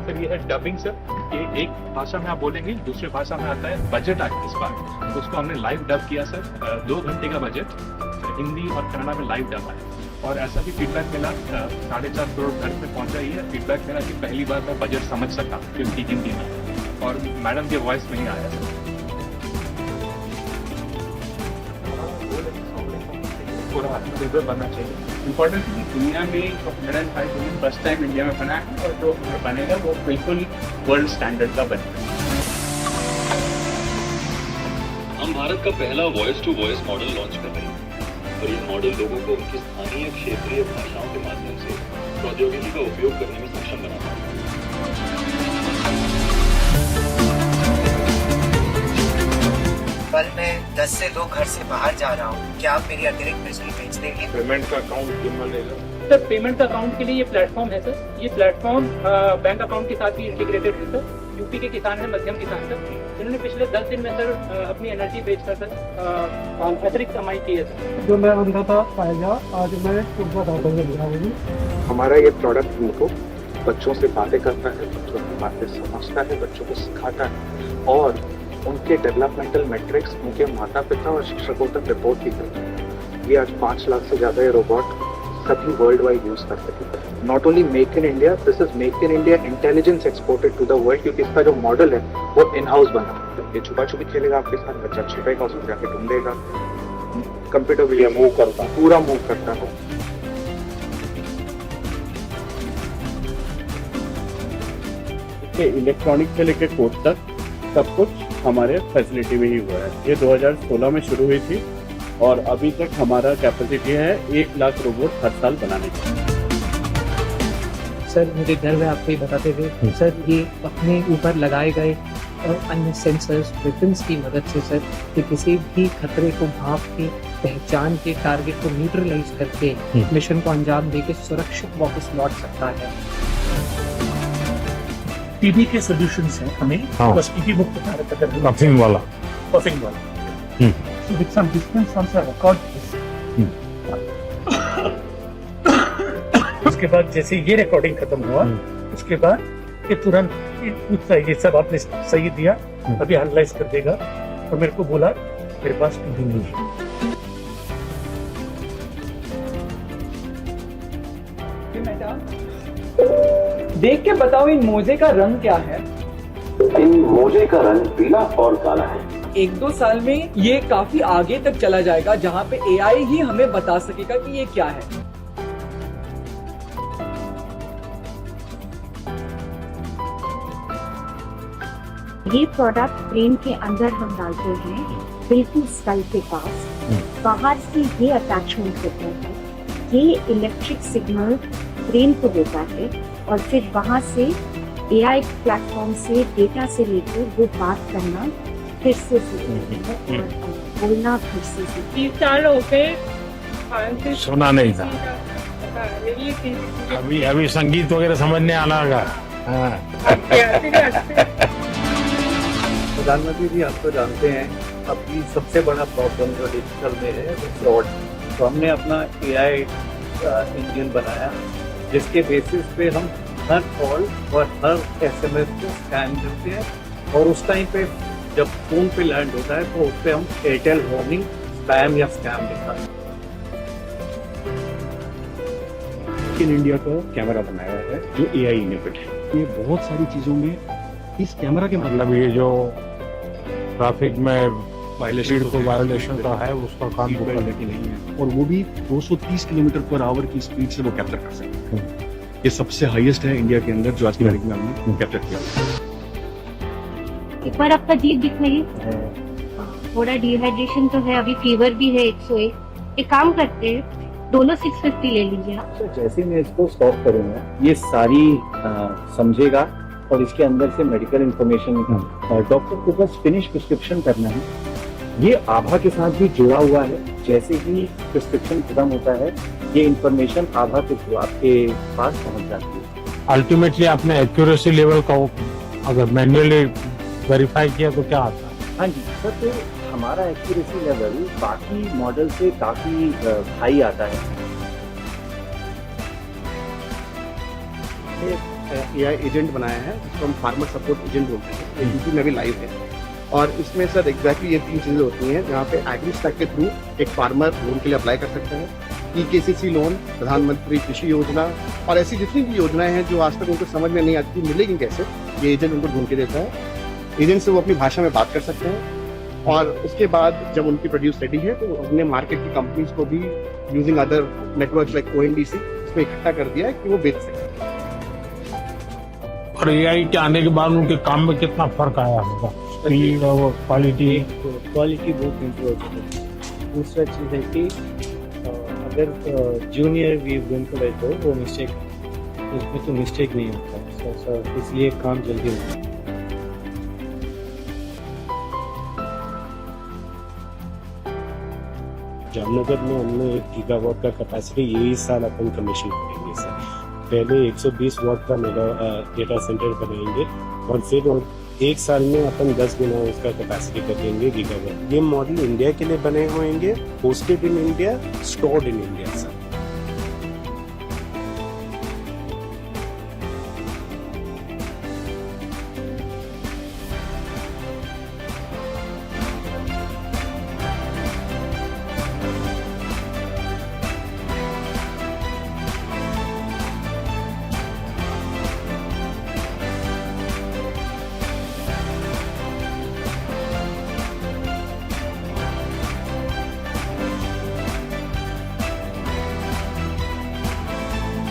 फिर ये है डबिंग सर, ये एक भाषा में आप बोलेंगे, दूसरी भाषा में आता है बजट आज इस बार, उसको हमने लाइव डब किया सर, 2 घंटे का बजट हिंदी और कन्नड़ा में लाइव डब आया। और ऐसा भी फीडबैक मिला, 4.5 करोड़ घर में पहुंचा ही है फीडबैक मिला कि पहली बार मैं बजट समझ सका क्योंकि हिंदी में, और मैडम के वॉइस में ही आया सर। पूरा आत्मनिर्भर बनना चाहिए। इम्पोर्टेंट है कि दुनिया में 105 बिलियन फर्स्ट टाइम इंडिया में बना है, और जो बनेगा वो बिल्कुल वर्ल्ड स्टैंडर्ड का बनेगा। हम भारत का पहला voice to voice model launch कर रहे हैं, और ये मॉडल लोगों को उनकी स्थानीय क्षेत्रीय भाषाओं के माध्यम से प्रौद्योगिकी का उपयोग करने में सक्षम बनाता है। कल मैं 10 से 2 घर से बाहर जा रहा हूँ, क्या आप मेरी अतिरिक्त बिजली भेज देंगे? पेमेंट का अकाउंट कितना लेगा? सर पेमेंट अकाउंट के लिए ये प्लेटफॉर्म है सर, ये प्लेटफॉर्म बैंक अकाउंट के साथ भी इंटीग्रेटेड है सर। यूपी के किसान हैं, मध्यम किसान सर, जिन्होंने पिछले 10 दिन में सर अपनी एनर्जी बेचकर सर अतिरिक्त कमाई की है सर। जो मैं अंधा था पाएगा, आज मैं उनका दाता से लिया हूँ। हमारा ये प्रोडक्ट उनको बच्चों से बातें करता है, बच्चों की बातें समझता है, बच्चों को सिखाता है, और उनके डेवलपमेंटल मैट्रिक्स उनके माता पिता और शिक्षकों तक रिपोर्ट भी करता है। ये आज 5 लाख से ज़्यादा ये रोबोट सभी वर्ल्ड वाइड यूज़ करते हैं। Not only make in India, this is make in India intelligence exported to the world, क्योंकि इसका जो मॉडल है वो इन हाउस बना। ये छुपा छुपी खेलेगा आपके साथ, बच्चा छिपेगा, उसको जाके ढूंढेगा, कंप्यूटर भी मूव करता, पूरा मूव करता है। इलेक्ट्रॉनिक से लेकर कोड तक सब कुछ हमारे फैसिलिटी में ही हुआ है। ये 2016 में शुरू हुई थी, और अभी तक हमारा कैपेसिटी है 1 लाख रोबोट हर साल बनाने की। सर मुझे गर्व है आपको ये बताते हुए, सर ये अपने ऊपर लगाए गए और अन्य सेंसर्स वेपन्स की मदद से सर कि किसी भी खतरे को भाप के पहचान के टारगेट को न्यूट्रलाइज करके मिशन को अंजाम देके सुरक्षित वापस लौट सकता है। टीबी के सॉल्यूशंस हैं हमें, बस टीबी मुक्त भारत अगर पफिंग वाला so with some distance from the record उसके बाद जैसे ये रिकॉर्डिंग खत्म हुआ, उसके बाद ये तुरंत पूछता है ये सब आपने सही दिया, अभी एनालाइज कर देगा, और मेरे को बोला मेरे पास टीबी नहीं है। देख के बताओ इन मोजे का रंग क्या है? इन मोजे का रंग पीला और काला है। 1-2 साल में ये काफी आगे तक चला जाएगा, जहाँ पे एआई ही हमें बता सकेगा कि ये क्या है। ये प्रोडक्ट ब्रेन के अंदर हम डालते हैं, बिल्कुल स्कल के पास। बाहर से ये अटैचमेंट होता है, ये इलेक्ट्रिक सिग्नल ब्रेन को देता है, और फिर वहाँ से एआई प्लेटफॉर्म से डेटा से लेकर वो बात करना फिर से सीखना है और बोलना फिर से सीखना। 30 साल हो गए, सुना नहीं था, अभी संगीत वगैरह समझने आना लगा। प्रधानमंत्री जी, आप तो जानते हैं अभी सबसे बड़ा प्रॉब्लम जो डिजिटल में है वो फ्रॉड। तो हमने अपना एआई इंजन बनाया, जिसके बेसिस पे हम हर कॉल और हर एसएमएस को स्कैन करते हैं, और उस टाइम पे जब फोन पे लैंड होता है तो उस पे हम एयरटेल वार्निंग, स्पैम या स्कैम दिखाते हैं। इन इंडिया का कैमरा बनाया है जो एआई इनेबल्ड है। ये बहुत सारी चीजों में इस कैमरा के मतलब ये जो ट्रैफिक में स्पीड को वायलेशन का है उसका काम वो करने की नहीं है, और वो भी 230 किलोमीटर पर आवर की स्पीड से वो कैप्चर कर सकते हैं। ये सबसे हाईएस्ट है इंडिया के अंदर जो आज की तारीख में हमने कैप्चर किया। एक बार आपका जीभ दिख रही है, थोड़ा डिहाइड्रेशन तो है, अभी फीवर भी है 101। एक काम करते हैं, दोनों 650 ले लीजिए आप। तो जैसे मैं इसको स्टॉप करूंगा, ये सारी समझेगा और इसके अंदर से मेडिकल इंफॉर्मेशन निकाल, डॉक्टर को बस फिनिश प्रिस्क्रिप्शन करना है। ये आभा के साथ भी जुड़ा हुआ है, जैसे ही प्रिस्क्रिप्शन खत्म होता है ये इंफॉर्मेशन आभा के थ्रू आपके पास पहुंच जाती है। अल्टीमेटली आपने एक्यूरेसी लेवल का अगर मैन्युअली वेरीफाई किया तो क्या आता है? हाँ जी सर, तो हमारा एक्यूरेसी लेवल बाकी मॉडल से काफी हाई आता है। AI एजेंट बनाया है जिसको हम फार्मर सपोर्ट एजेंट बोलते हैं, ये यूपी में भी लाइव है। और इसमें सर एग्जैक्टली ये 3 चीज़ें होती हैं जहाँ पे एग्री स्टैक के थ्रू एक फार्मर लोन के लिए अप्लाई कर सकता है, EKCC लोन, प्रधानमंत्री कृषि योजना और ऐसी जितनी भी योजनाएं हैं जो आज तक उनको समझ में नहीं आती मिलेगी कैसे, ये एजेंट उनको ढूंढ के देता है। एजेंट से वो अपनी भाषा में बात कर सकते हैं और उसके बाद जब उनकी प्रोड्यूस रेडी है तो हमने मार्केट की कंपनीज को भी using other networks like ONDC इसमें इकट्ठा कर दिया है कि वो बेच सकें। और AI के आने के बाद उनके काम में कितना फर्क आया होगा, स्पीड और क्वालिटी बहुत इम्प्रूव है। दूसरा चीज़ है कि अगर जूनियर भी इम्प्लाई हो वो मिस्टेक, उसमें तो मिस्टेक नहीं होता, इसलिए काम जल्दी होता है। जामनगर में हमने 1 गीगावाट का कैपेसिटी यही साल अपन कमीशन करेंगे सर। पहले 120 वाट का मेगा डेटा सेंटर बनाएंगे और फिर 1 साल में अपन 10 गुना उसका कैपेसिटी कर देंगे गीगावाट। ये मॉडल इंडिया के लिए बने होंगे, hosted in India, stored in India sir.